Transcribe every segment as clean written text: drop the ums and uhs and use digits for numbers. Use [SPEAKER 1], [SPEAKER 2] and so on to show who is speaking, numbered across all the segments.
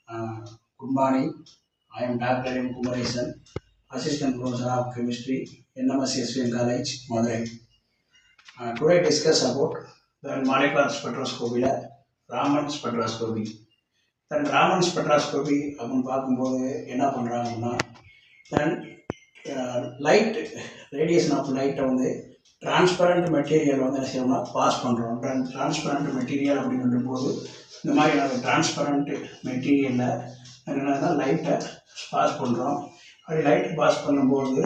[SPEAKER 1] Good morning. I am Dr. M. Kumaresan, Assistant Professor of Chemistry, NMSSVM College, Madurai. Today discuss about the molecular spectroscopy, Raman spectroscopy. Then Raman spectroscopy அப்படின்னு பார்க்கும்போது என்ன பண்ணுறாங்கன்னா தென் light radiation of லைட்டை வந்து transparent material வந்து என்ன செய்யணும்னா pass பண்ணுறோம். டிரான்ஸ்பரண்ட் மெட்டீரியல் அப்படின்னு போது இந்த மாதிரி நாங்கள் டிரான்ஸ்பரண்ட் மெட்டீரியலில் என்னென்னா லைட்டை பாஸ் பண்ணுறோம். அப்படி லைட் பாஸ் பண்ணும்போது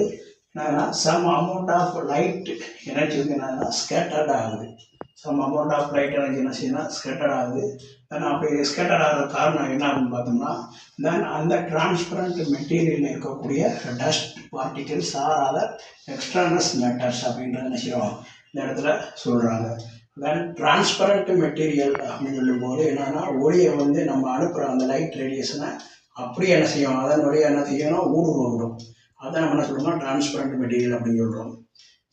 [SPEAKER 1] என்னன்னா some amount of light energy வந்து என்னன்னா ஸ்கேட்டர்ட் ஆகுது. Some amount of light energy என்ன செய்யணும்னா ஸ்கேட்டர்ட் ஆகுது. தென் அப்படி ஸ்கேட்டர் ஆகிற காரணம் என்ன அப்படின்னு பார்த்தோம்னா தென் அந்த டிரான்ஸ்பரண்ட் மெட்டீரியலில் இருக்கக்கூடிய dust particles or other extraneous matters அப்படின்றத என்ன செய்வோம் இந்த இடத்துல சொல்கிறாங்க. தென் டிரான்ஸ்பரண்ட் மெட்டீரியல் அப்படின்னு சொல்லும்போது என்னன்னா ஒளியை வந்து நம்ம அனுப்புகிற அந்த லைட் ரேடியேஷனை அப்படியே என்ன செய்யும் அதன் வழியாக என்ன செய்யணும் ஊடுருவிடும். அதான் நம்ம என்ன சொல்கிறோம்னா டிரான்ஸ்பரண்ட் மெட்டீரியல் அப்படின்னு சொல்கிறோம்.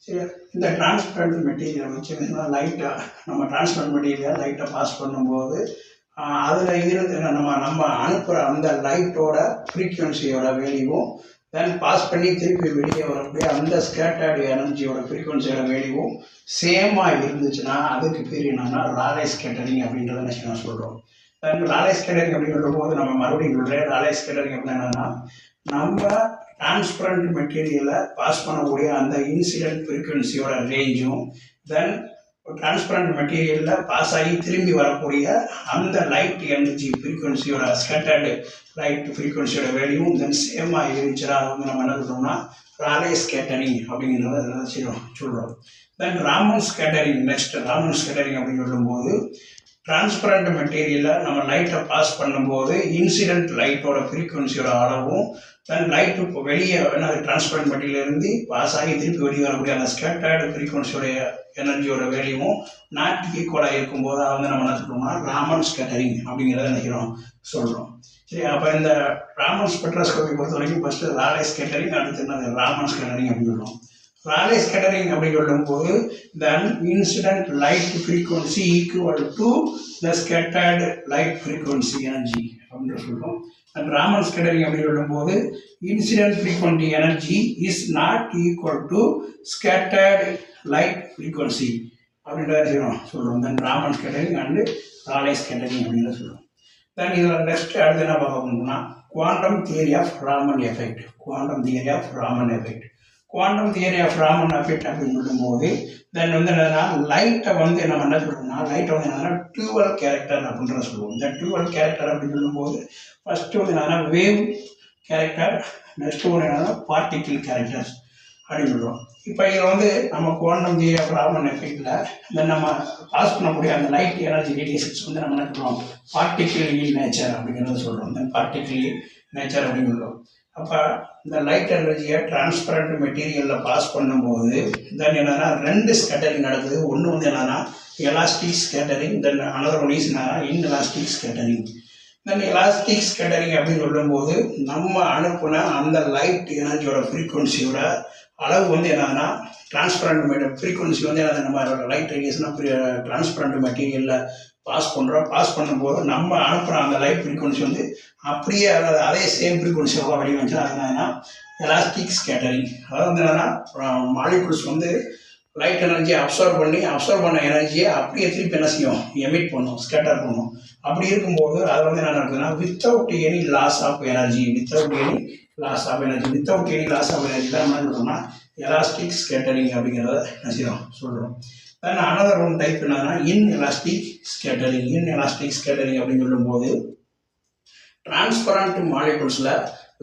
[SPEAKER 1] சரி, இந்த டிரான்ஸ்பரண்ட் மெட்டீரியல் வச்சு லைட்டை நம்ம டிரான்ஸ்பரண்ட் மெட்டீரியல் லைட்டை பாஸ் பண்ணும்போது அதில் இருந்து நம்ம அனுப்புகிற அந்த லைட்டோட ஃப்ரீக்குவன்சியோட வேல்யூவும் தென் பாஸ் பண்ணி திருப்பி வெளியே வரக்கூடிய அந்த ஸ்கேட்டர்டு எனர்ஜியோட ஃப்ரீக்குவன்சியோட வேல்யூவும் சேமாக இருந்துச்சுன்னா அதுக்கு பேர் என்னன்னா ராலே ஸ்கேட்டரிங் அப்படின்றத என்ன சொல்கிறோம். தென் ராலே ஸ்கேட்டரிங் அப்படின்னு சொல்லும்போது நம்ம மறுபடியும் சொல்கிறேன். ராலே ஸ்கேட்டரிங் அப்படின்னா என்னன்னா நம்ம டிரான்ஸ்பரண்ட் மெட்டீரியலை பாஸ் பண்ணக்கூடிய அந்த இன்சிடென்ட் ஃப்ரீக்குவன்சியோட ரேஞ்சும் தென் டிரான்ஸ்பரண்ட் மெட்டீரியலில் பாஸ் ஆகி திரும்பி வரக்கூடிய அந்த லைட் எனர்ஜி ஃப்ரீக்குவன்சியோட ஸ்கேட்டர்டு லைட் ஃப்ரீக்குவன்சியோட வேல்யூவும் தென் சேமாக இருந்துச்சுன்னா அது வந்து நம்ம என்ன சொல்கிறோம்னா ராலே ஸ்கேட்டரிங் அப்படிங்கிறத சொல்கிறோம். Then Raman scattering next Raman scattering அப்படின்னு சொல்லும்போது டிரான்ஸ்பரண்ட் மெட்டீரியலில் நம்ம லைட்டை பாஸ் பண்ணும்போது இன்சிடென்ட் லைட்டோட ஃப்ரீக்குவன்சியோட அளவும் தென் லைட்டு இப்போ வெளியே என்ன டிரான்ஸ்பரண்ட் மெட்டீரியலேருந்து பாஸ் ஆகி திருப்பி வெளியே வரக்கூடிய அந்த ஸ்கேட்டர்டு ஃப்ரீக்குவன்சியோட எனர்ஜியோட வேல்யூவும் நாட் ஈக்குவலாக இருக்கும்போது அதை வந்து நம்ம என்ன சொல்கிறோம்னா ராமன் ஸ்கேட்டரிங் அப்படிங்கிறத நினைக்கிறோம் சொல்கிறோம். சரி, அப்போ இந்த ராமன் ஸ்பெக்ட்ரோஸ்கோபி பொறுத்த வரைக்கும் ஃபஸ்ட்டு ராலே ஸ்கேட்டரிங் அடுத்து என்ன ராமன் ஸ்கேட்டரிங் அப்படின்னு சொல்கிறோம். ராலே ஸ்கேட்டரிங் அப்படின்னு சொல்லும்போது then incident light frequency equal to the scattered light frequency energy அப்படின்னு சொல்கிறோம். அண்ட் ராமன் ஸ்கேட்டரிங் அப்படின்னு சொல்லும்போது incident frequency energy is not equal to scattered light frequency அப்படின்றத சொல்கிறோம். Then Raman scattering and Rayleigh scattering அப்படின்னு சொல்கிறோம். தென் இதில் நெக்ஸ்ட் அடுத்து என்ன பார்க்க போனோம்னா quantum theory of Raman effect. Quantum theory of Raman effect quantum theory of Raman effect அப்படின்னு சொல்லும்போது தென் வந்து என்னன்னா லைட்டை வந்து நம்ம என்ன சொல்கிறோம்னா லைட்டை வந்து என்னன்னா டியூவல் கேரக்டர் அப்படின்றத சொல்லுவோம். இந்த டியூவல் கேரக்டர் அப்படின்னு சொல்லும்போது ஃபஸ்ட்டு வந்து என்னன்னா வேவ் கேரக்டர், நெக்ஸ்ட்டு ஒன்று என்னன்னா பார்ட்டிக்கிள் கேரக்டர்ஸ் அப்படின்னு சொல்கிறோம். இப்போ இதில் வந்து நம்ம குவாண்டம் தியரி ஆஃப் ராமன் எஃபெக்டில் இந்த நம்ம பாஸ் பண்ணக்கூடிய அந்த லைட் எனர்ஜி ரேடியேஷன்ஸ் வந்து நம்ம என்ன சொல்கிறோம் பார்ட்டிக்கிள் இன் நேச்சர் அப்படிங்கிறத சொல்கிறோம். இந்த பார்ட்டிக்கிள் நேச்சர் அப்படின்னு சொல்கிறோம். அப்போ இந்த லைட் எனர்ஜியை டிரான்ஸ்பரண்ட் மெட்டீரியலில் பாஸ் பண்ணும்போது தென் என்னென்னா ரெண்டு ஸ்கேட்டரிங் நடக்குது. ஒன்று வந்து என்னென்னா elastic scattering, then another one is என்னன்னா இன்எலாஸ்டிக் ஸ்கேட்டரிங். தென் எலாஸ்டிக் ஸ்கேட்டரிங் அப்படின்னு சொல்லும்போது நம்ம அனுப்புன அந்த லைட் எனர்ஜியோட ஃப்ரீக்குவன்சியோட அளவு வந்து என்னன்னா டிரான்ஸ்பரண்ட் ஃப்ரீக்குவன்சி வந்து என்னது நம்ம லைட் ரேடியேஷனாக டிரான்ஸ்பரண்ட் மெட்டீரியலில் பாஸ் பண்ணுறோம். பாஸ் பண்ணும்போது நம்ம அனுப்புகிற அந்த லைட் ஃப்ரீக்குவன்சி வந்து அப்படியே அதே சேம் ஃப்ரீக்குவன்சியோட வடிவமைச்சா அது என்னன்னா எலாஸ்டிக் ஸ்கேட்டரிங். அதாவது வந்து என்னன்னா மாலிகுல்ஸ் வந்து லைட் எனர்ஜியை அப்சர்வ் பண்ண எனர்ஜியை அப்படியே திருப்பி என்ன செய்யும் எமிட் பண்ணும், ஸ்கேட்டர் பண்ணும். அப்படி இருக்கும்போது அது வந்து என்ன நடக்குதுன்னா without any loss of energy தான் என்ன சொல்கிறோம்னா எலாஸ்டிக் ஸ்கேட்டரிங் அப்படிங்கிறத என்ன சொல்கிறோம். தென் அனதர் ஒன் டைப் என்னன்னா இன்எலாஸ்டிக் ஸ்கேட்டரிங் அப்படின்னு சொல்லும்போது டிரான்ஸ்பரண்ட் மாலிகுல்ஸில்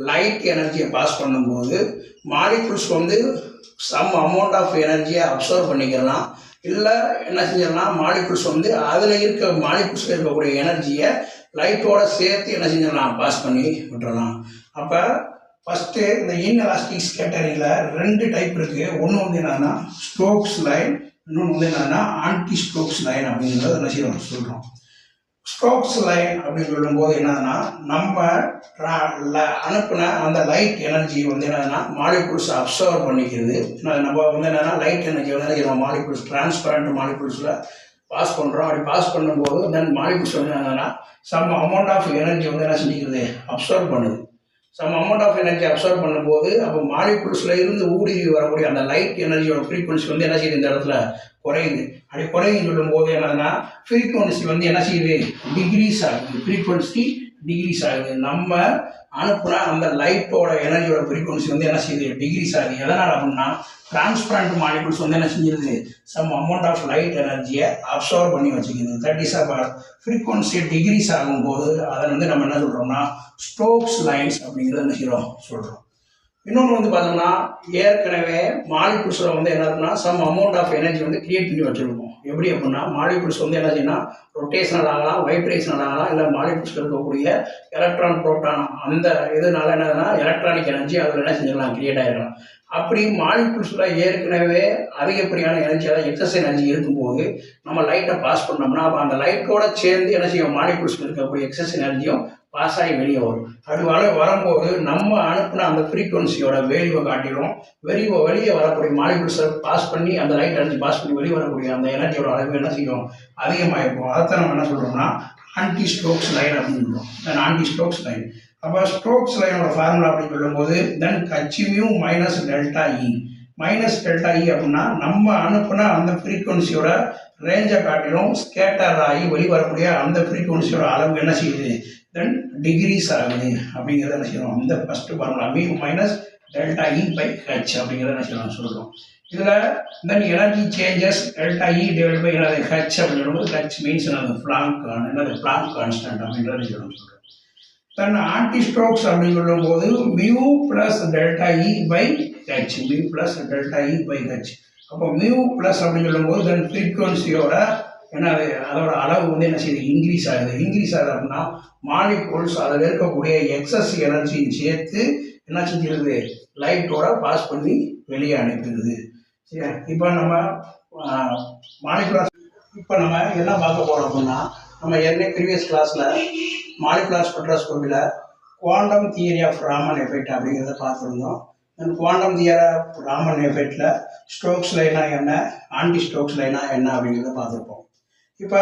[SPEAKER 1] லைட் எனர்ஜியை பாஸ் பண்ணும்போது மாலிகுல்ஸ் வந்து சம் அமௌண்ட் ஆஃப் எனர்ஜியை அப்சர்வ் பண்ணிக்கலாம். இல்லை என்ன செஞ்சிடலாம் மாலிகுல்ஸ் வந்து அதில் மாலிகுல்ஸில் இருக்கக்கூடிய எனர்ஜியை லைட்டோட சேர்த்து என்ன செஞ்சிடலாம் பாஸ் பண்ணி விட்டுறலாம். அப்போ ஃபஸ்ட்டு இந்த இன்எலாஸ்டிக் ஸ்கேட்டரிங்கில் ரெண்டு டைப் இருக்குது. ஒன்று வந்து என்னன்னா ஸ்டோக்ஸ் லைன், இன்னொன்று வந்து என்னன்னா ஆன்டி ஸ்டோக்ஸ் லைன் அப்படிங்கிறத என்ன சொல்கிறோம். ஸ்டோக்ஸ் லைன் அப்படின்னு சொல்லும்போது என்னன்னா நம்ம அனுப்பின அந்த லைட் எனர்ஜி வந்து என்னன்னா மாலிகுல்ஸ் அப்சர்வ் பண்ணிக்கிறது. நம்ம வந்து என்னன்னா லைட் எனர்ஜி வந்து மாலிகுல்ஸ் டிரான்ஸ்பரண்ட் மாலிகுல்ஸில் பாஸ் பண்ணுறோம். அப்படி பாஸ் பண்ணும்போது தென் மாலிகுல்ஸ் வந்து என்னன்னா சம் அமௌண்ட் ஆஃப் எனர்ஜி வந்து என்ன செஞ்சுக்கிறது, அப்சர்வ் பண்ணுது. Some amount of energy observe பண்ணும்போது அப்போ மாலிகுல்ஸில் இருந்து ஊடுருவி வரக்கூடிய அந்த லைட் எனர்ஜியோட ஃப்ரீக்வன்சி வந்து என்ன செய்யுது, இந்த இடத்துல குறையுது. அப்படி குறையுன்னு சொல்லும்போது என்னன்னா ஃப்ரீக்வன்சி வந்து என்ன செய்யுது, டிகிரீஸ் ஆகுது. ஃப்ரீக்வன்சி டிகிரீஸ் ஆகுது. நம்ம அனுப்புனா அந்த லைட்டோட எனர்ஜியோட ஃப்ரீக்வன்சி வந்து என்ன செய்யுது, டிகிரீஸ் ஆகுது. எதனால் அப்படின்னா டிரான்ஸ்பரண்ட் மாலிகுல்ஸ் வந்து என்ன செஞ்சிருது, சம் அமௌண்ட் ஆஃப் லைட் எனர்ஜியை அப்சர்வ் பண்ணி வச்சுக்குது. தட் இஸ் ஃப்ரீக்வன்சி டிகிரீஸ் ஆகும்போது அதை வந்து நம்ம என்ன சொல்கிறோம்னா ஸ்டோக்ஸ் லைன்ஸ் அப்படிங்கிறத என்ன செய்கிறோம் சொல்கிறோம். இன்னொன்று வந்து பார்த்தோம்னா ஏற்கனவே மாலிகுல்ஸில் வந்து என்ன இருக்குன்னா சம் அமௌண்ட் ஆஃப் எனர்ஜி வந்து கிரியேட் பண்ணி வச்சுருக்கோம். எப்படி அப்படின்னா மாலிகுல்ஸ் வந்து என்ன செய்யணும், ரொட்டேஷனல் ஆகலாம், வைப்ரேஷனல் ஆகலாம், இல்லை மாலிகுல்ஸில் இருக்கக்கூடிய எலக்ட்ரான் புரோட்டான் அந்த இதனால என்னதுன்னா எலக்ட்ரானிக் எனர்ஜி அதில் என்ன செஞ்சிடலாம், கிரியேட் ஆகிடலாம். அப்படி மாலிகுல்ஸில் ஏற்கனவே அதிகப்படியான எனர்ஜி, அதாவது எக்ஸஸ் எனர்ஜி இருக்கும்போது நம்ம லைட்டை பாஸ் பண்ணோம்னா அப்போ அந்த லைட்டோட சேர்ந்து என்ன செய்யும், மாலிகுல்ஸில் இருக்கக்கூடிய எக்ஸஸ் எனர்ஜியும் பாஸ் ஆகி வெளியே வரும். அப்படி வரும்போது நம்ம அனுப்புன அந்த ஃப்ரீக்வன்சியோட வேல்யூவை காட்டிலும் வெளியே வரக்கூடிய மாலிகுல்ஸை பாஸ் பண்ணி அந்த லைட் எனர்ஜி பாஸ் பண்ணி வெளியே வரக்கூடிய அந்த எனர்ஜியோட அளவு என்ன செய்யும், அதிகமாக இருக்கும். அதைத்தான் நம்ம என்ன சொல்கிறோம்னா ஆன்டி ஸ்டோக்ஸ் லைன் அப்படின்னு சொல்லுவோம். Then anti Stokes line. அப்போ ஸ்டோக்ஸ் லைனோட ஃபார்முலா அப்படின்னு சொல்லும்போது then h mu minus delta E. Minus delta E அப்படின்னா நம்ம அனுப்புன அந்த ஃப்ரீக்வன்சியோட ரேஞ்சை காட்டிலும் ஸ்கேட்டர் ஆகி வெளிவரக்கூடிய அந்த ஃப்ரீக்வன்சியோட அளவு என்ன செய்யுது, தென் டிகிரீஸ் ஆகுது அப்படிங்கிறத என்ன செய்யணும், இந்த first formula mu minus delta E by H அப்படிங்கிறத என்ன செய்யணும் சொல்கிறோம். இதில் then energy changes delta E divide by என்னது ஹெச் அப்படின்னு சொல்லும்போது ஹெச் மீன்ஸ் என்னது பிளாங்க் கான்ஸ்டன்ட் அப்படிங்கிறத சொல்கிறோம். தென் ஆன்டி ஸ்டோக்ஸ் அப்படின்னு சொல்லும்போது mu plus delta E by H, mu plus delta E by H. அப்போ மியூ பிளஸ் அப்படின்னு சொல்லும்போது தென் ஃப்ரீக்வன்சியோட என்னது அதோட அளவு வந்து என்ன செய்யுது, இன்க்ரீஸ் ஆகுது. இன்க்ரீஸ் ஆகுது அப்படின்னா மாலிகுல்ஸ் அதில் இருக்கக்கூடிய எக்ஸஸ் எனர்ஜியும் சேர்த்து என்ன செஞ்சிருது, லைட்டோட பாஸ் பண்ணி வெளியே அனுப்பிடுது. சரியா? இப்போ நம்ம மாலிகுலர் நம்ம என்ன பார்க்க போகிறோம் அப்படின்னா நம்ம ஏற்கனவே ப்ரீவியஸ் கிளாஸில் மாலிகுலர் ஸ்பெக்ட்ரோஸ்கோபியில் quantum theory of Raman effect அப்படிங்கிறத பார்த்துருந்தோம். குவாண்டம் தியரி ஆஃப் ராமன் எஃபெக்டில் ஸ்டோக்ஸ் லைனா என்ன, ஆன்டி ஸ்டோக்ஸ் லைனா என்ன அப்படிங்கிறத பார்த்துருப்போம். இப்போ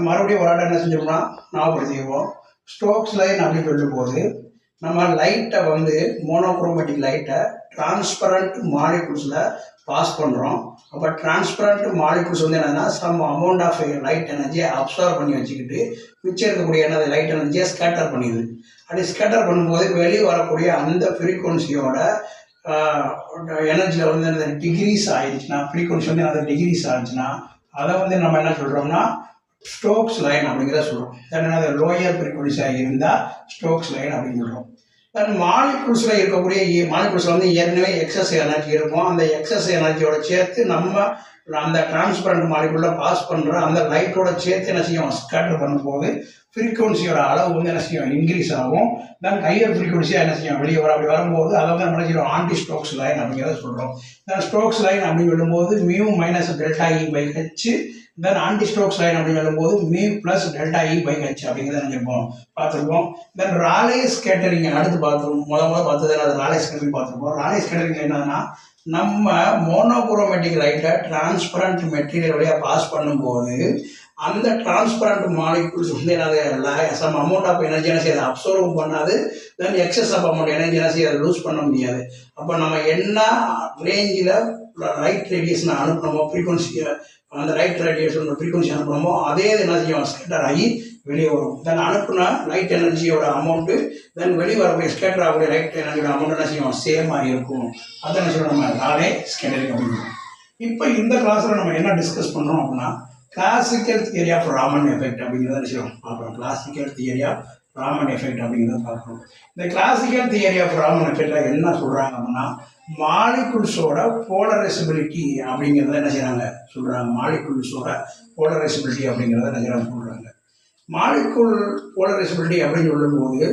[SPEAKER 1] மறுபடியும் ஒரு ஆட்டம் என்ன செஞ்சோம்னா ஞாபகப்படுத்திக்குவோம். ஸ்டோக்ஸ் லைன் அப்படின்னு சொல்லும்போது நம்ம லைட்டை வந்து மோனோக்ரோமேட்டிக் லைட்டை டிரான்ஸ்பரண்ட் மாலிகுல்ஸில் பாஸ் பண்ணுறோம். அப்போ டிரான்ஸ்பரண்ட் மாலிகுல்ஸ் வந்து என்னன்னா சம் அமௌண்ட் ஆஃப் லைட் எனர்ஜியை அப்சர்வ் பண்ணி வச்சுக்கிட்டு மிச்சம் இருக்கக்கூடிய என்னது லைட் எனர்ஜியை ஸ்கேட்டர் பண்ணிடுது. அப்படி ஸ்கேட்டர் பண்ணும்போது வெளியே வரக்கூடிய அந்த ஃப்ரீக்வன்சியோட எனர்ஜியில் வந்து என்னது டிகிரீஸ் ஆயிடுச்சுன்னா, ஃப்ரீக்வன்சி வந்து என்னது டிகிரீஸ் ஆயிடுச்சுன்னா அதை வந்து நம்ம என்ன சொல்கிறோம்னா ஸ்டோக்ஸ் லைன் அப்படிங்கிறத சொல்கிறோம். தென் என்னது லோயர் ஃப்ரீக்வன்சியாக இருந்தால் ஸ்டோக்ஸ் லைன் அப்படின்னு சொல்கிறோம். தென் மாலிகுல்ஸில் இருக்கக்கூடிய மாலிகுல்ஸில் வந்து ஏற்கனவே எக்ஸஸ் எனர்ஜி இருக்கும். அந்த எக்ஸஸ் எனர்ஜியோட சேர்த்து நம்ம அந்த டிரான்ஸ்பரண்ட் மாலிகுலில் பாஸ் பண்ணுற அந்த லைட்டோட சேர்த்து என்ன செய்யும், ஸ்கேட்டர் பண்ணும்போது ஃப்ரீக்வன்சியோட அளவு வந்து என்ன செய்யும், இன்க்ரீஸ் ஆகும். தென் ஹையர் ஃப்ரீக்வன்சியாக என்ன செய்யும், வெளியே வர. அப்படி வரும்போது அதை வந்து என்ன செய்யும், ஆன்டி ஸ்டோக்ஸ் லைன் அப்படிங்கிறத சொல்கிறோம். தென் ஸ்டோக்ஸ் லைன் அப்படின்னு சொல்லும்போது mu minus delta E by h. Then anti Stokes line அப்படின்னு சொல்லும்போது mu plus delta E by H அப்படிங்கிறத நினைச்சிருப்போம், பார்த்துருப்போம். தென் ராலே ஸ்கேட்டரிங் அடுத்து பார்த்தோம். பார்த்தது அது ராலே ஸ்கேட்டரிங் பார்த்துருப்போம். ராலே ஸ்கேட்டரிங் என்னன்னா நம்ம மோனோக்ரோமேட்டிக் லைட்டை டிரான்ஸ்பரண்ட் மெட்டீரியல் வழியாக பாஸ் பண்ணும்போது அந்த டிரான்ஸ்பரண்ட் மாலிகுல்ஸ் வந்து என்னது சம் அமௌண்ட் ஆஃப் எனர்ஜி என்ன செய்யாது, அப்சர்வ் பண்ணாது. தென் எக்ஸஸ் ஆஃப் அமௌண்ட் எனர்ஜி என்ன செய்யாது, லூஸ் பண்ண முடியாது. அப்போ நம்ம என்ன ரேஞ்சில் லைட் ரேடியேஷனை அனுப்பணுமோ, ஃப்ரீக்வன்சியை அந்த லைட் ரேடியேஷன் ஃப்ரீக்வன்சி அனுப்பணுமோ அதே என்ன செய்யும், ஸ்கேட்டர் ஆகி வெளியே வரும். தென் அனுப்புனா லைட் எனர்ஜியோட அமௌண்ட்டு தென் வெளியே வரக்கூடிய ஸ்கேட்டர் ஆகக்கூடிய லைட் எனர்ஜியோட அமௌண்ட் என்ன செய்யும், சேமாக இருக்கும். அதை என்ன சொல்கிறோம், நம்ம ராலே ஸ்கேட்டரிங் அப்படின்னு. இப்போ இந்த கிளாஸில் நம்ம என்ன டிஸ்கஸ் பண்ணுறோம் அப்படின்னா classical theory of Raman effect அப்படிங்கிறத விஷயம் பார்க்குறோம். Classical theory of Raman effect அப்படிங்கிறத பார்க்குறோம். இந்த கிளாசிக்கல் தியரி ஆஃப் ராமன் எஃபெக்டில் என்ன சொல்கிறாங்க அப்படின்னா மாலிகுல்ஸோட போலரைசபிலிட்டி அப்படிங்கிறத என்ன செய்கிறாங்க சொல்கிறாங்க. மாலிகுல்ஸோட போலரைசபிலிட்டி அப்படிங்கிறத என்ன செய்கிறாங்க சொல்கிறாங்க. மாலிகுல் போலரைசபிலிட்டி அப்படின்னு சொல்லும்போது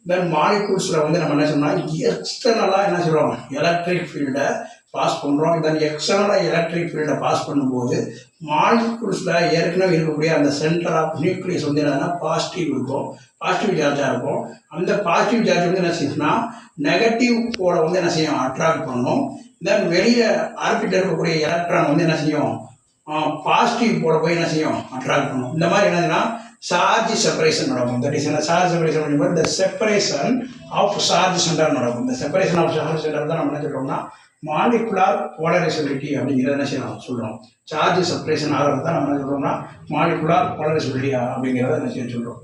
[SPEAKER 1] தென் மாலிகுல்ஸில் வந்து நம்ம என்ன சொன்னால் எக்ஸ்டர்னலாக என்ன சொல்கிறோம், எலக்ட்ரிக் ஃபீல்டை பாஸ் பண்ணுறோம். தென் எக்ஸ்டர்னலாக எலக்ட்ரிக் ஃபீல்டை பாஸ் பண்ணும்போது மாலிகுல்ஸில் ஏற்கனவே இருக்கக்கூடிய அந்த சென்டர் ஆஃப் நியூக்ளியஸ் வந்து என்னன்னா பாசிட்டிவ் இருக்கும், பாசிட்டிவ் சார்ஜாக இருக்கும். அந்த பாசிட்டிவ் சார்ஜ் வந்து என்ன செய்யும்னா நெகட்டிவ் போல வந்து என்ன செய்யும், அட்ராக்ட் பண்ணும். தென் வெளியே ஆர்பிட்டர் இருக்கக்கூடிய எலக்ட்ரான் வந்து என்ன செய்யும், பாசிட்டிவ் போல போய் என்ன செய்யும் அட்ராக்ட் பண்ணும். இந்த மாதிரி என்னதுன்னா சார்ஜ் செப்பரேஷன் நடக்கும். தட் இஸ் சார்ஜ் செப்பரேஷன் பண்ணும்போது இந்த செப்பரேஷன் ஆஃப் சார்ஜ் சென்டர் நடக்கும். இந்த செப்பரேஷன் ஆஃப் சார்ஜ் சென்டர் தான் நம்ம என்ன சொல்றோம்னா மாலிகுலார் போலரைசபிலிட்டி அப்படிங்கிறத என்ன செய்யலாம் சொல்றோம். சார்ஜ் செப்பரேஷன் ஆகிறது தான் நம்ம என்ன சொல்றோம்னா மாலிகுலார் போலரைசபிலிட்டி அப்படிங்கிறத என்ன செய்ய சொல்றோம்.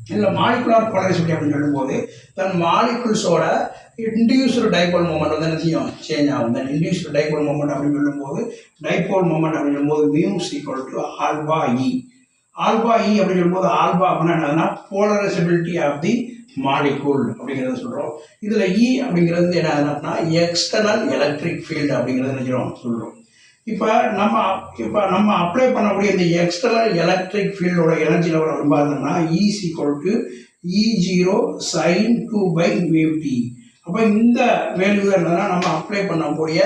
[SPEAKER 1] இதில் மாலிகுலார் போலரைசபிலிட்டி அப்படின்னு சொல்லும்போது தன் மாலிகுல்ஸோட இன்டியூஸ்டு டைபோல் மூமெண்ட் வந்து என்ன செய்யும் சேஞ்ச் ஆகும். இந்த இன்டியூஸ்டு டைபோல் மூமெண்ட் அப்படின்னு சொல்லும்போது டைபோல் மூமெண்ட் அப்படின்னு சொல்லும்போது mu equal to alpha E. Alpha E அப்படின்னு சொல்லும்போது ஆல்பா அப்படின்னா என்னதுன்னா போலரைசபிலிட்டி ஆஃப் தி மாலிகூல் அப்படிங்கிறத சொல்கிறோம். இதில் இ அப்படிங்கிறது என்ன எக்ஸ்டர்னல் எலக்ட்ரிக் ஃபீல்டு அப்படிங்கிறத நினைக்கிறோம் சொல்கிறோம். இப்போ நம்ம அப்ளை பண்ணக்கூடிய இந்த எக்ஸ்டர்னல் எலக்ட்ரிக் ஃபீல்டோட எனர்ஜி லெவல் அப்படின்னு பார்த்தோம்னா is equal to E0 sin 2/μt. அப்போ இந்த வேல்யூ என்னன்னா நம்ம அப்ளை பண்ணக்கூடிய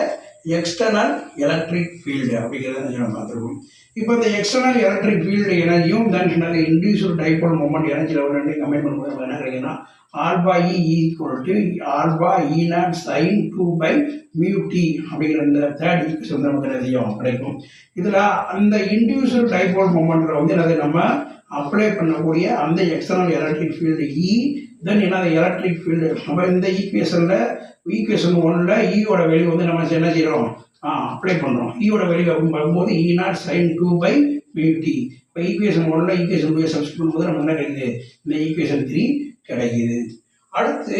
[SPEAKER 1] எக்ஸ்டர்னல் எலக்ட்ரிக் ஃபீல்டு அப்படிங்கிறத நம்ம பார்த்துருக்கோம். இப்போ இந்த எக்ஸ்டர்னல் எலக்ட்ரிக் ஃபீல்டு எனர்ஜியும் தென் என்னது induced dipole moment energy level ரெண்டையும் கம்பைன் பண்ணும்போது என்ன கிடைக்குன்னா alpha E equal to alpha E0 sin 2/μt அப்படிங்கிற இந்த தேர்ட் ஈக்குவேஷன் வந்து நமக்கு என்ன கிடைக்கும். இதில் அந்த இன்டியூஸ்டு டைபோல் மொமெண்ட்டில் வந்து என்னது நம்ம அப்ளை பண்ணக்கூடிய அந்த எக்ஸ்டர்னல் எலக்ட்ரிக் ஃபீல்டு இ தென் என்னது எலக்ட்ரிக் ஃபீல்டு. அப்போ இந்த ஈக்குவேஷன் 1ல் ஈயோட வேல்யூ வந்து நம்ம என்ன செய்கிறோம் அப்ளை பண்ணுறோம். ஈயோட வேல்யூ அப்படின்னு பார்க்கும்போது E0 sin 2/μt. இப்போ ஈக்குவேஷன் 1ல் ஈக்குவேஷன் 2 சப்ஸ்டிட் பண்ணும்போது நம்ம என்ன கிடைக்குது இந்த ஈக்குவேஷன் 3 கிடைக்குது. அடுத்து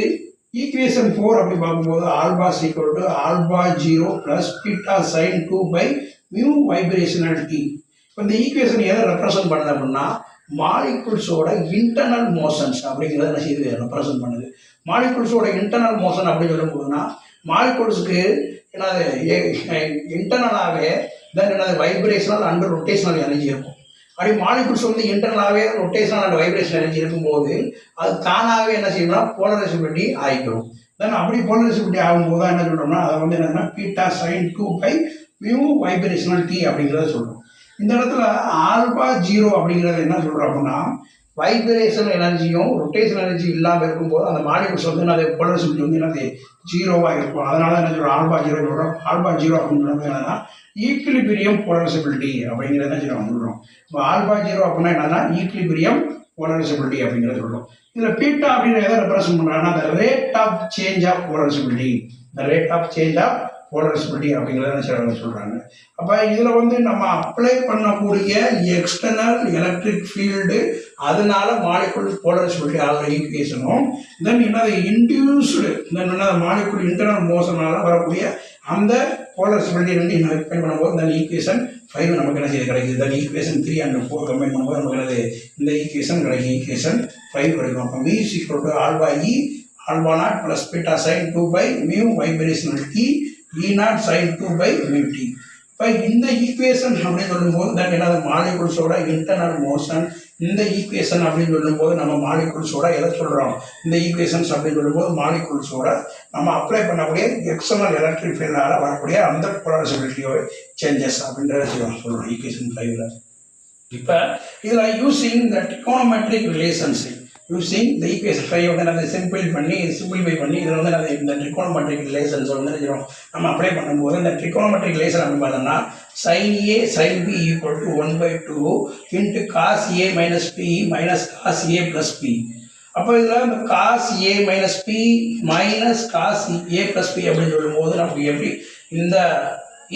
[SPEAKER 1] ஈக்குவேஷன் 4 அப்படி பார்க்கும்போது alpha equal to alpha 0 plus beta sin 2/μ vibrational T. இப்போ இந்த ஈக்குவேஷன் எதை ரெப்ரசன்ட் பண்ணுது அப்படின்னா மாலிகுல்ஸோட இன்டர்னல் மோஷன்ஸ் அப்படிங்கிறத என்ன செய்யுது ரெப்ரசன்ட் பண்ணுது. மாலிகுல்ஸோட இன்டர்னல் மோஷன் அப்படின்னு சொல்லும் போதுன்னா மாலிகுல்ஸுக்கு என்னது இன்டர்னலாகவே தென் என்னது வைப்ரேஷனல் அண்ட் ரொட்டேஷனல் எனர்ஜி இருக்கும். அப்படி மாலிகுல்ஸ் வந்து இன்டர்னலாகவே ரொட்டேஷனல் அண்ட் வைப்ரேஷனல் எனர்ஜி இருக்கும்போது அது தானாகவே என்ன செய்யணும்னா போலரைசபிலிட்டி ஆகிக்கிறோம். தென் அப்படி போலரைசபிலிட்டி ஆகும்போது தான் என்ன சொல்கிறோம்னா அதை வந்து என்னன்னா பீட்டா sin 2/μ வைப்ரேஷனல் டி அப்படிங்கிறத சொல்கிறோம். இந்த இடத்துல ஆல்பா 0 அப்படிங்கிறது என்ன சொல்கிறோம் அப்படின்னா வைப்ரேஷன் எனர்ஜியும் ரொட்டேஷன் எனர்ஜி இல்லாமல் இருக்கும்போது அந்த மாலிகுல்ஸ் வந்து என்னது போலரைசபிலிட்டி வந்து என்னது 0வாக இருக்கும். அதனால என்ன சொல்கிறோம் ஆல்பா 0 சொல்கிறோம். ஆல்பா 0 அப்படின்னு என்னன்னா ஈக்விலிபிரியம் போலரைசபிலிட்டி அப்படிங்கிறத என்ன சொல்கிறோம். இப்போ ஆல்பா 0 அப்படின்னா என்னன்னா ஈக்விலிபிரியம் போலரைசபிலிட்டி அப்படிங்கிறத சொல்கிறோம். இதில் பீட்டா அப்படின்னு எதை ரெப்ரசன்ட் பண்ணுறாங்கன்னா the rate of change of polarity, the rate of change of போலரைசபிலிட்டி அப்படிங்கிறத சொல்கிறாங்க. அப்போ இதில் வந்து நம்ம அப்ளை பண்ணக்கூடிய எக்ஸ்டர்னல் எலக்ட்ரிக் ஃபீல்டு அதனால மாலிகுல் போலரைசபிலிட்டி ஆகிற ஈக்குவேஷனும் தென் என்னது இன்டியூஸ்டு தென் என்னது மாலிகுல் இன்டர்னல் மோஷனால் வரக்கூடிய அந்த போலரைசபிலிட்டி ரெண்டு கம்பைன் பண்ணும்போது இந்த ஈக்குவேஷன் 5 நமக்கு என்ன செய்ய கிடைக்குது. தென் ஈக்குவேஷன் 3 and 4 கம்பைன் பண்ணும்போது நமக்கு என்னது இந்த ஈக்குவேஷன் கிடைக்கும். ஈக்குவேஷன் 5 கிடைக்கும். அப்போ mu equal to alpha E alpha naught plus beta sin 2/μ vibrational T E0 sin 2/μt. இப்போ இந்த ஈக்குவேஷன் அப்படின்னு சொல்லும்போது தான் என்னது மாலிகுல்ஸோட இன்டர்னல் மோஷன். இந்த ஈக்குவேஷன் அப்படின்னு சொல்லும்போது நம்ம மாலிகுல்ஸோட எதை சொல்கிறோம் இந்த ஈக்குவேஷன்ஸ் அப்படின்னு சொல்லும்போது மாலிகுல்ஸோட நம்ம அப்ளை பண்ணக்கூடிய எக்ஸ்டர்னல் எலக்ட்ரிக் ஃபீல்டால் வரக்கூடிய அந்த போலரைசபிலிட்டியோ சேஞ்சஸ் அப்படின்றத சொல்கிறோம் ஈக்குவேஷன் 5ல். இப்போ இதில் using the trigonometric relationship using the equation 5 வந்து நம்ம சிம்பிளிஃபை பண்ணி இதில் வந்து நம்ம இந்த ட்ரிகோனோமெட்ரிக் ரிலேஷன்ஸ் வந்து நம்ம அப்ளை பண்ணும்போது இந்த ட்ரிகோனோமெட்ரிக் ரிலேஷன் அப்படின்னு பார்த்தோம்னா sin A sin B equal to 1/2 into cos A minus P minus cos A plus P. அப்போ இதில் இந்த cos A minus P minus cos A plus P அப்படின்னு சொல்லும்போது நமக்கு எப்படி இந்த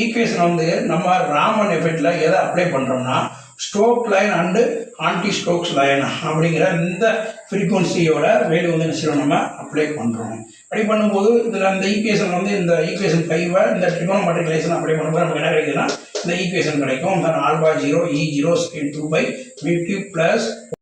[SPEAKER 1] ஈக்குவேஷன் வந்து நம்ம ராமன் எஃபெக்டில் எதை அப்ளை பண்ணுறோம்னா Stoke line and anti Stokes line அப்படிங்கிற இந்த ஃப்ரீக்வன்சியோட வேல்யூ வந்து என்ன செய்யணும் நம்ம அப்ளை பண்ணுறோம். அப்படி பண்ணும்போது இதில் அந்த ஈக்குவேஷன் வந்து இந்த ஈக்குவேஷன் 5 இந்த ட்ரிகோனோமெட்ரிக் ரிலேஷன் அப்ளை பண்ணும்போது நமக்கு என்ன கிடைக்குதுன்னா இந்த ஈக்குவேஷன் கிடைக்கும். Alpha 0 E0 sin 2/μt plus